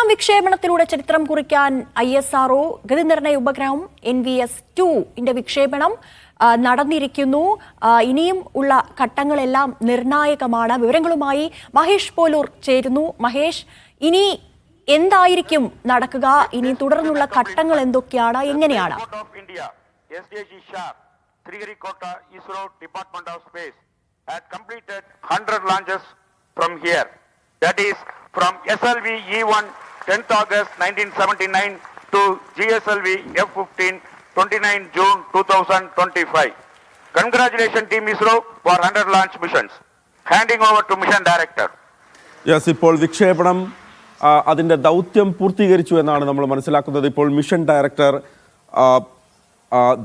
നൂറാം വിക്ഷേപണത്തിലൂടെ ചരിത്രം കുറിക്കാൻ ISRO ഗതിനിർണയ ഉപഗ്രഹം NVS-2 ന്റെ വിക്ഷേപണം നടന്നിരിക്കുന്നു. ഇനിയും ഉള്ള ഘട്ടങ്ങളെല്ലാം നിർണായകമാണ്. വിവരങ്ങളുമായി മഹേഷ് പോലൂർ ചേരുന്നു. മഹേഷ്, ഇനി എന്തായിരിക്കും നടക്കുക? ഇനി തുടർന്നുള്ള ഘട്ടങ്ങൾ എന്തൊക്കെയാണ്? എങ്ങനെയാണ്? Sriharikota ISRO Department of Space had completed 100 launches from here. That is from SLV E1 10th August 1979 to GSLV F15 29 June 2025. Congratulations Team ISRO for 100 launch missions. Handing over to Mission Director. Yes, ഇപ്പോൾ വിക്ഷേപണം അതിന്റെ ദൗത്യം പൂർത്തീകരിച്ചു എന്നാണ് നമ്മൾ മനസ്സിലാക്കുന്നത്. ഇപ്പോൾ mission director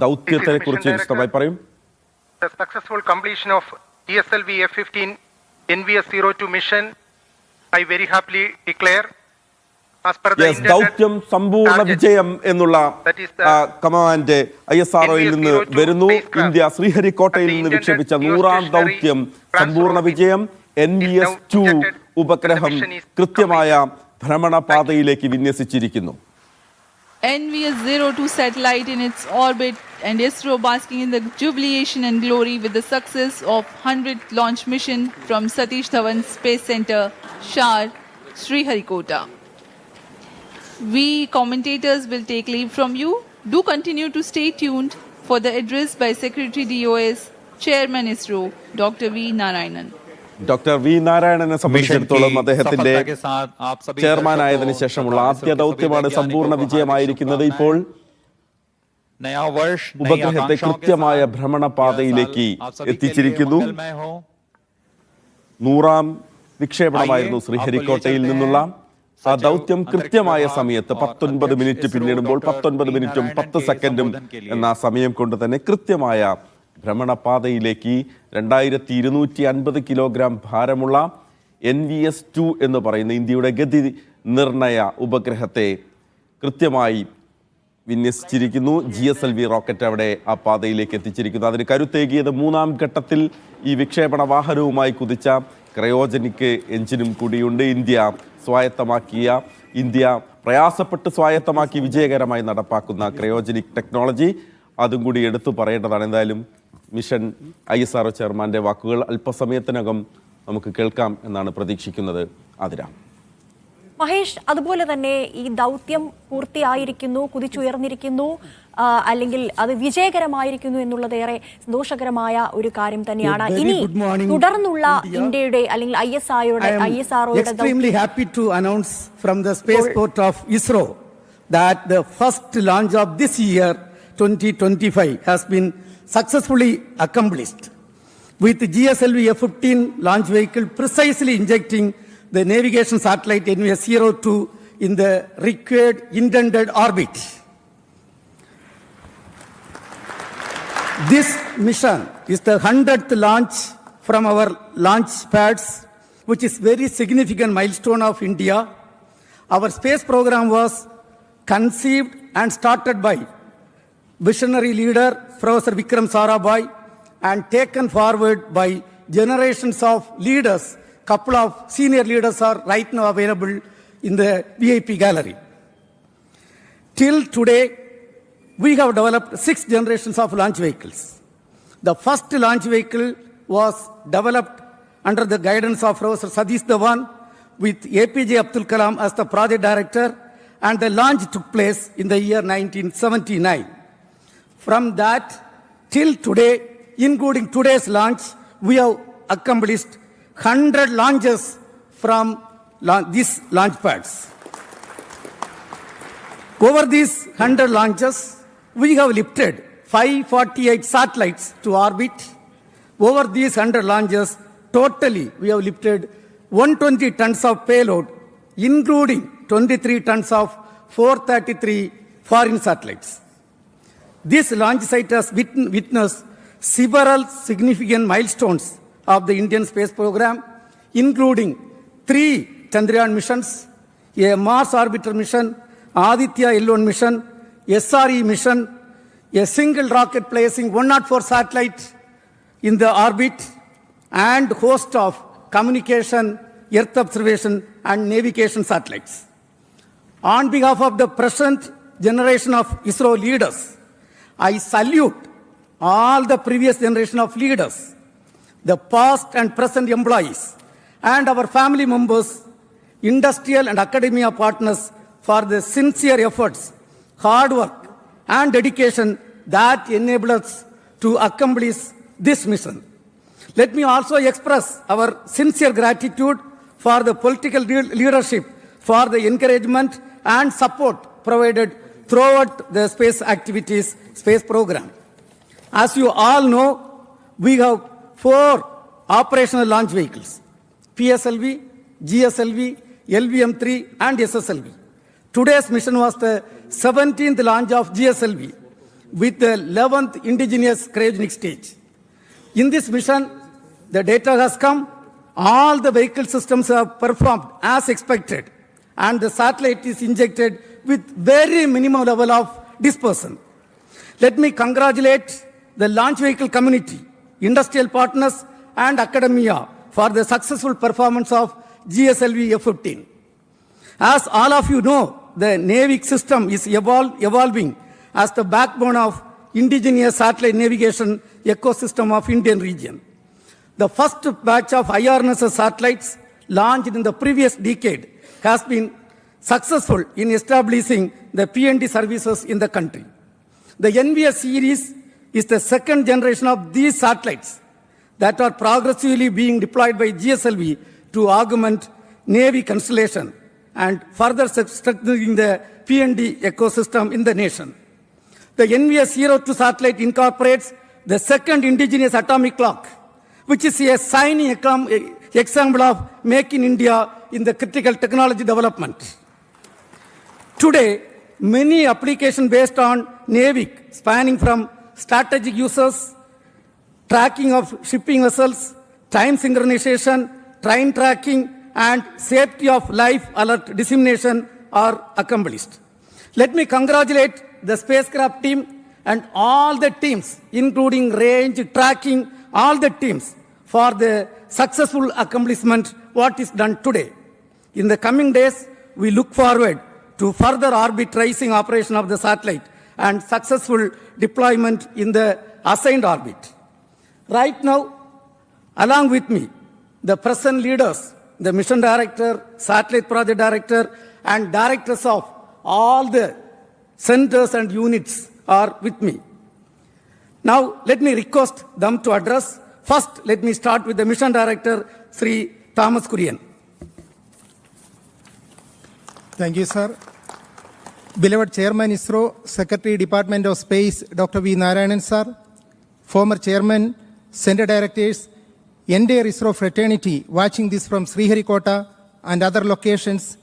ദൗത്യത്തെ കുറിച്ച് വിശദമായി പറയും. The successful completion of GSLV F15 NVS-02 mission, I very happily declare as per the ദൗത്യം സമ്പൂർണ്ണ വിജയം എന്നുള്ള കമാൻഡ് ISROയിൽ നിന്ന് വരുന്നു. ഇന്ത്യ ശ്രീഹരിക്കോട്ടയിൽ നിന്ന് വിക്ഷേപിച്ച 100ാം ദൗത്യം സമ്പൂർണ്ണ വിജയം. NVS-2 ഉപഗ്രഹം കൃത്യമായ ഭ്രമണപാതയിലേക്ക് വിന്യസിച്ചിരിക്കുന്നു. NVS-02 satellite in its orbit and ISRO basking in the jubilation and glory with the success of 100th launch mission from Satish Dhawan Space Center, Shar, Sriharikota. We commentators will take leave from you. Do continue to stay tuned for the address by Secretary DOS, Chairman ISRO, Dr. V. Narayanan. Doctor V നാരായണനെ സംബന്ധിച്ചിടത്തോളം അദ്ദേഹത്തിന്റെ ചെയർമാനായതിനു ശേഷമുള്ള ആദ്യ ദൗത്യമാണ് സമ്പൂർണ്ണ വിജയമായിരിക്കുന്നത്. ഇപ്പോൾ ഉപഗ്രഹത്തെ കൃത്യമായ ഭ്രമണപാതയിലേക്ക് എത്തിച്ചിരിക്കുന്നു. 100ാം വിക്ഷേപണമായിരുന്നു ശ്രീഹരിക്കോട്ടയിൽ നിന്നുള്ള ആ ദൗത്യം. കൃത്യമായ സമയത്ത് 19 മിനിറ്റ് പിന്നിടുമ്പോൾ 19 മിനിറ്റും 10 സെക്കൻഡും എന്ന സമയം കൊണ്ട് തന്നെ കൃത്യമായ ഭ്രമണപാതയിലേക്ക് 2250 കിലോഗ്രാം ഭാരമുള്ള NVS-2 എന്ന് പറയുന്ന ഇന്ത്യയുടെ ഗതി നിർണയ ഉപഗ്രഹത്തെ കൃത്യമായി വിന്യസിച്ചിരിക്കുന്നു. GSLV റോക്കറ്റ് അവിടെ ആ പാതയിലേക്ക് എത്തിച്ചിരിക്കുന്നു. അതിന് കരുത്തേകിയത് 3ാം ഘട്ടത്തിൽ ഈ വിക്ഷേപണ വാഹനവുമായി കുതിച്ച ക്രയോജനിക് എഞ്ചിനും കൂടിയുണ്ട്. ഇന്ത്യ പ്രയാസപ്പെട്ട് സ്വായത്തമാക്കി വിജയകരമായി നടപ്പാക്കുന്ന ക്രയോജനിക് ടെക്നോളജി അതും കൂടി എടുത്തു പറയേണ്ടതാണ്. എന്തായാലും മിഷൻ ISRO ചെയർമാന്റെ വാക്കുകൾ അല്പസമയത്തിനകം നമുക്ക് കേൾക്കാം എന്നാണ് പ്രതീക്ഷിക്കുന്നത്. ആതിര. മഹേഷ്, അതുപോലെ തന്നെ ഈ ദൗത്യം പൂർത്തിയായിരിക്കുന്നു, കുതിച്ചുയർന്നിരിക്കുന്നു, അല്ലെങ്കിൽ അത് വിജയകരമായിരിക്കുന്നു എന്നുള്ളത് ഏറെ സന്തോഷകരമായ ഒരു കാര്യം തന്നെയാണ്. ഇനി തുടർന്നുള്ള ഇന്ത്യയുടെ അല്ലെങ്കിൽ ISROയുടെ extremely happy to announce from the spaceport of ISRO that the first launch of this year 2025 has been successfully accomplished with GSLV F15 launch vehicle precisely injecting the navigation satellite NVS-02 in the required intended orbit. This mission is the 100th launch from our launch pads, which is very significant milestone of India. Our space program was conceived and started by visionary leader Professor Vikram Sarabhai and taken forward by generations of leaders. Couple of senior leaders are right now available in the VIP gallery. Till today, we have developed 6 generations of launch vehicles. The first launch vehicle was developed under the guidance of Professor Satish Dhawan with APJ Abdul Kalam as the project director, and the launch took place in the year 1979. From that till today, including today's launch, we have accomplished 100 launches from these launch pads. Over these 100 launches, we have lifted 548 satellites to orbit. Over these 100 launches, totally we have lifted 120 tons of payload, including 23 tons of 433 foreign satellites. This launch site has witnessed several significant milestones of the Indian space program, including 3 Chandrayaan missions, a Mars orbiter mission, Aditya L1 mission, SRE mission, a single rocket placing 104 satellites in the orbit, and host of communication, earth observation, and navigation satellites. On behalf of the present generation of ISRO leaders, I salute all the previous generation of leaders, the past and present employees, and our family members, industrial and academia partners for the sincere efforts, hard work, and dedication that enable us to accomplish this mission. Let me also express our sincere gratitude for the political leadership for the encouragement and support provided throughout the space activities, space program. As you all know, we have 4 operational launch vehicles: PSLV, GSLV, LVM-3, and SSLV. Today's mission was the 17th launch of GSLV with the 11th indigenous cryogenic stage. In this mission, the data has come, all the vehicle systems have performed as expected, and the satellite is injected with very minimum level of dispersion. Let me congratulate the launch vehicle community, industrial partners, and academia for the successful performance of GSLV F-15. As all of you know, the Navy system is evolving as the backbone of indigenous satellite navigation ecosystem of Indian region. The first batch of IRNSS satellites launched in the previous decade has been successful in establishing the PND services in the country. The NVS series is the second generation of these satellites that are progressively being deployed by GSLV to augment Navy constellation and further strengthening the PND ecosystem in the nation. The NVS-02 satellite incorporates the second indigenous atomic clock, which is a shining example of Make in India in the critical technology development. Today, many applications based on NAVIC, spanning from strategic uses, tracking of shipping vessels, time synchronization, train tracking, and safety of life alert dissemination are accomplished. Let me congratulate the spacecraft team and all the teams, including range, tracking, all the teams, for the successful accomplishment what is done today. In the coming days, we look forward to further orbit tracing operation of the satellite and successful deployment in the assigned orbit. Right now, along with me, the present leaders, the mission director, satellite project director, and directors of all the centers and units are with me. Now, let me request them to address. First, let me start with the mission director, Sri Thomas Kurian. Thank you, sir. Beloved Chairman ISRO, Secretary Department of Space, Dr. V. Narayanan, sir, former Chairman, Center Directors, entire ISRO fraternity watching this from Sriharikota and other locations,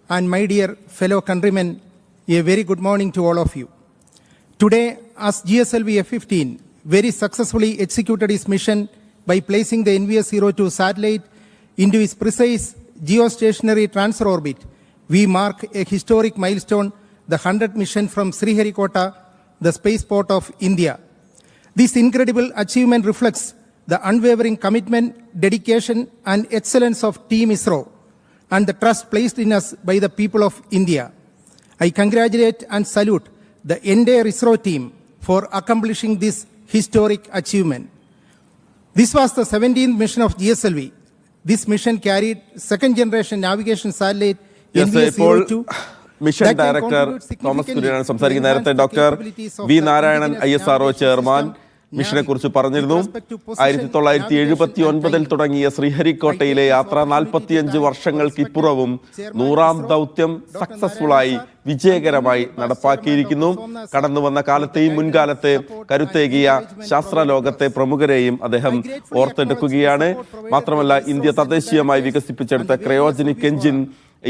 and my dear fellow countrymen, a very good morning to all of you. Today, as GSLV F-15 very successfully executed its mission by placing the NVS-02 satellite into its precise geostationary transfer orbit, we mark a historic milestone, the 100th mission from Sriharikota, the spaceport of India. This incredible achievement reflects the unwavering commitment, dedication, and excellence of Team ISRO and the trust placed in us by the people of India. I congratulate and salute the entire ISRO team for accomplishing this historic achievement. This was the 17th mission of GSLV. This mission carried second-generation navigation satellite NVS-02. Mission director Thomas കുര്യനാണ് സംസാരിക്കുന്നത്. നേരത്തെ doctor V Narayanan ISRO chairman മിഷനെ കുറിച്ച് പറഞ്ഞിരുന്നു. 1979 തുടങ്ങിയ ശ്രീഹരിക്കോട്ടയിലെ യാത്ര 45 വർഷങ്ങൾക്കിപ്പുറവും 100ാം ദൗത്യം സക്സസ്ഫുള്ളായി വിജയകരമായി നടപ്പാക്കിയിരിക്കുന്നു. കടന്നു വന്ന കാലത്തെയും മുൻകാലത്തെ കരുത്തേകിയ ശാസ്ത്രലോകത്തെ പ്രമുഖരെയും അദ്ദേഹം ഓർത്തെടുക്കുകയാണ്. മാത്രമല്ല, ഇന്ത്യ തദ്ദേശീയമായി വികസിപ്പിച്ചെടുത്ത ക്രയോജനിക് എഞ്ചിൻ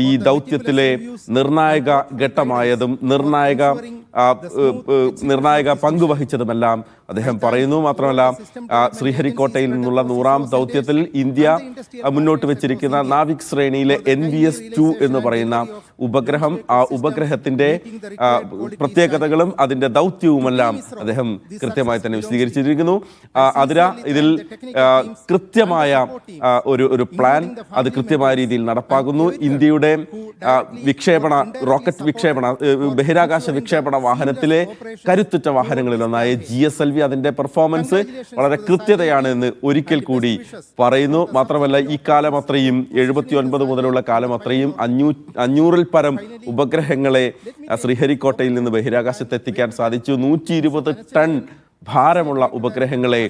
ഈ ദൗത്യത്തിലെ നിർണായക ഘട്ടമായതും നിർണായക പങ്കുവഹിച്ചതുമെല്ലാം അദ്ദേഹം പറയുന്നു. മാത്രമല്ല, ശ്രീഹരിക്കോട്ടയിൽ നിന്നുള്ള 100ാം ദൗത്യത്തിൽ ഇന്ത്യ മുന്നോട്ട് വെച്ചിരിക്കുന്ന നാവിക് ശ്രേണിയിലെ NVS-2 എന്ന് പറയുന്ന ഉപഗ്രഹം, ആ ഉപഗ്രഹത്തിന്റെ പ്രത്യേകതകളും അതിന്റെ ദൗത്യവുമെല്ലാം അദ്ദേഹം കൃത്യമായി തന്നെ വിശദീകരിച്ചിരിക്കുന്നു. ഇതിൽ കൃത്യമായ ഒരു പ്ലാൻ അത് കൃത്യമായ രീതിയിൽ നടപ്പാകുന്നു. ഇന്ത്യയുടെ ഇന്ത്യയുടെ റോക്കറ്റ് വിക്ഷേപണ ബഹിരാകാശ വിക്ഷേപണ വാഹനത്തിലെ കരുത്തുറ്റ വാഹനങ്ങളിലൊന്നായ GSLV അതിന്റെ പെർഫോമൻസ് വളരെ കൃത്യതയാണ് എന്ന് ഒരിക്കൽ കൂടി പറയുന്നു. മാത്രമല്ല ഈ കാലം അത്രയും 79 മുതലുള്ള കാലം അത്രയും 500-ൽ പരം ഉപഗ്രഹങ്ങളെ ശ്രീഹരിക്കോട്ടയിൽ നിന്ന് ബഹിരാകാശത്ത് എത്തിക്കാൻ സാധിച്ചു. 120 ടൺ ഭാരമുള്ള ഉപഗ്രഹങ്ങളെ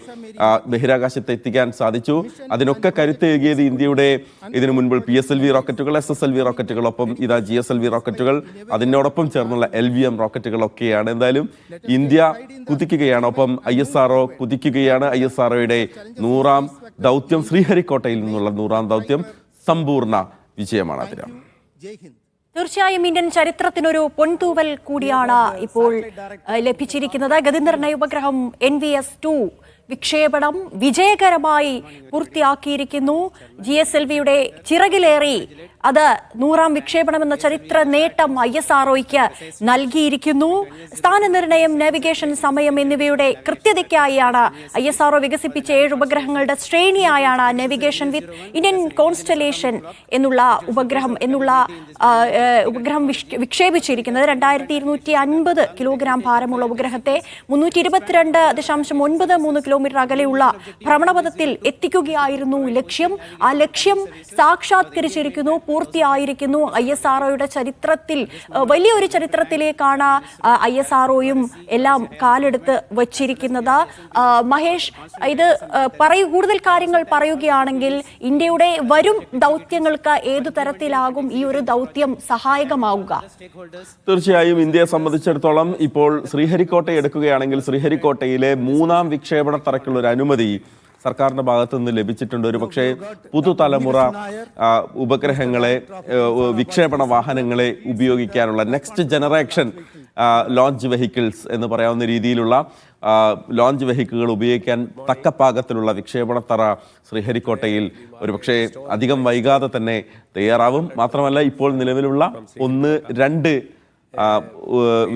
ബഹിരാകാശത്ത് എത്തിക്കാൻ സാധിച്ചു. അതിനൊക്കെ കരുത്തേകിയത് ഇന്ത്യയുടെ ഇതിനു മുൻപ് PSLV റോക്കറ്റുകൾ, SSLV റോക്കറ്റുകളൊപ്പം ഇതാ GSLV റോക്കറ്റുകൾ, അതിനോടൊപ്പം ചേർന്നുള്ള LVM റോക്കറ്റുകളൊക്കെയാണ്. എന്തായാലും ഇന്ത്യ കുതിക്കുകയാണ്, ഒപ്പം ISRO കുതിക്കുകയാണ്. ISROയുടെ 100ാം ദൗത്യം, ശ്രീഹരിക്കോട്ടയിൽ നിന്നുള്ള 100ാം ദൗത്യം സമ്പൂർണ്ണ വിജയമാണ്. അതിന് തീർച്ചയായും ഇന്ത്യൻ ചരിത്രത്തിനൊരു പൊൻതൂവൽ കൂടിയാണ് ഇപ്പോൾ ലഭിച്ചിരിക്കുന്നത്. ഗതിനിർണ്ണയ ഉപഗ്രഹം NVS-2 വിക്ഷേപണം വിജയകരമായി പൂർത്തിയാക്കിയിരിക്കുന്നു. GSLVയുടെ ചിറകിലേറി അത് 100ാം വിക്ഷേപണം എന്ന ചരിത്ര നേട്ടം ISROയ്ക്ക് നൽകിയിരിക്കുന്നു. സ്ഥാനനിർണയം, നാവിഗേഷൻ സമയം എന്നിവയുടെ കൃത്യതയ്ക്കായാണ് ISRO വികസിപ്പിച്ച 7 ഉപഗ്രഹങ്ങളുടെ ശ്രേണിയായാണ് നാവിഗേഷൻ വിത്ത് ഇന്ത്യൻ കോൺസ്റ്റലേഷൻ എന്നുള്ള ഉപഗ്രഹം വിക്ഷേപിച്ചിരിക്കുന്നത്. 2250 കിലോഗ്രാം ഭാരമുള്ള ഉപഗ്രഹത്തെ 322.93 കിലോമീറ്റർ അകലെയുള്ള ഭ്രമണപഥത്തിൽ എത്തിക്കുകയായിരുന്നു ലക്ഷ്യം. ആ ലക്ഷ്യം സാക്ഷാത്കരിച്ചിരിക്കുന്നു, പൂർത്തിയായിരിക്കുന്നു. ISROയുടെ ചരിത്രത്തിൽ വലിയൊരു ചരിത്രത്തിലേക്കാണ് ISROയും എല്ലാം കാലെടുത്ത് വച്ചിരിക്കുന്നത്. മഹേഷ്, ഇത് കൂടുതൽ കാര്യങ്ങൾ പറയുകയാണെങ്കിൽ ഇന്ത്യയുടെ വരും ദൗത്യങ്ങൾക്ക് ഏതു തരത്തിലാകും ഈ ഒരു ദൗത്യം സഹായകമാവുക? തീർച്ചയായും ഇന്ത്യയെ സംബന്ധിച്ചിടത്തോളം ഇപ്പോൾ ശ്രീഹരിക്കോട്ട എടുക്കുകയാണെങ്കിൽ ശ്രീഹരിക്കോട്ടയിലെ 3ാം വിക്ഷേപണ തറയ്ക്കുള്ള ഒരു അനുമതി സർക്കാരിന്റെ ഭാഗത്തു നിന്ന് ലഭിച്ചിട്ടുണ്ട്. ഒരു പക്ഷേ പുതുതലമുറ ഉപഗ്രഹങ്ങളെ, വിക്ഷേപണ വാഹനങ്ങളെ ഉപയോഗിക്കാനുള്ള നെക്സ്റ്റ് ജനറേഷൻ ലോഞ്ച് വെഹിക്കിൾസ് എന്ന് പറയാവുന്ന രീതിയിലുള്ള ലോഞ്ച് വെഹിക്കിളുകൾ ഉപയോഗിക്കാൻ തക്ക പാകത്തിലുള്ള വിക്ഷേപണ തറ ശ്രീഹരിക്കോട്ടയിൽ ഒരുപക്ഷെ അധികം വൈകാതെ തന്നെ തയ്യാറാവും. മാത്രമല്ല ഇപ്പോൾ നിലവിലുള്ള 1-2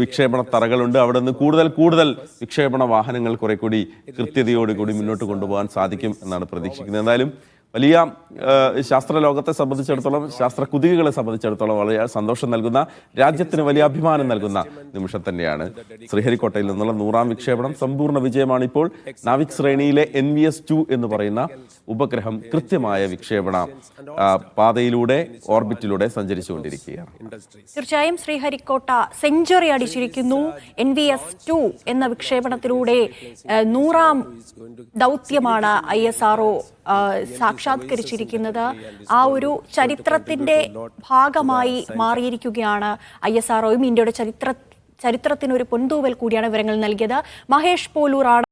വിക്ഷേപണ തറകളുണ്ട്. അവിടെ നിന്ന് കൂടുതൽ വിക്ഷേപണ വാഹനങ്ങൾ കുറെ കൂടി കൃത്യതയോടുകൂടി മുന്നോട്ട് കൊണ്ടുപോകാൻ സാധിക്കും എന്നാണ് പ്രതീക്ഷിക്കുന്നത്. എന്തായാലും വലിയ ശാസ്ത്ര ലോകത്തെ സംബന്ധിച്ചിടത്തോളം, ശാസ്ത്ര കുതികളെ സംബന്ധിച്ചിടത്തോളം വളരെ സന്തോഷം നൽകുന്ന, രാജ്യത്തിന് വലിയ അഭിമാനം നൽകുന്ന നിമിഷം തന്നെയാണ്. ശ്രീഹരിക്കോട്ടയിൽ നിന്നുള്ള 100ാം വിക്ഷേപണം സമ്പൂർണ്ണ വിജയമാണ്. ഇപ്പോൾ നാവിക് ശ്രേണിയിലെ NVS-2 എന്ന് പറയുന്ന ഉപഗ്രഹം കൃത്യമായ വിക്ഷേപണ പാതയിലൂടെ, ഓർബിറ്റിലൂടെ സഞ്ചരിച്ചുകൊണ്ടിരിക്കുകയാണ്. തീർച്ചയായും ശ്രീഹരിക്കോട്ട സെഞ്ചുറി അടിച്ചിരിക്കുന്നു. NVS-2 എന്ന വിക്ഷേപണത്തിലൂടെ 100ാം ദൗത്യമാണ് ISRO സാക്ഷാത്കരിച്ചിരിക്കുന്നത്. ആ ഒരു ചരിത്രത്തിന്റെ ഭാഗമായി മാറിയിരിക്കുകയാണ് ISROയും. ഇന്ത്യയുടെ ചരിത്രത്തിനൊരു പൊൻതൂവൽ കൂടിയാണ് വിവരങ്ങൾ നൽകിയത്. മഹേഷ് പോലൂറാണ്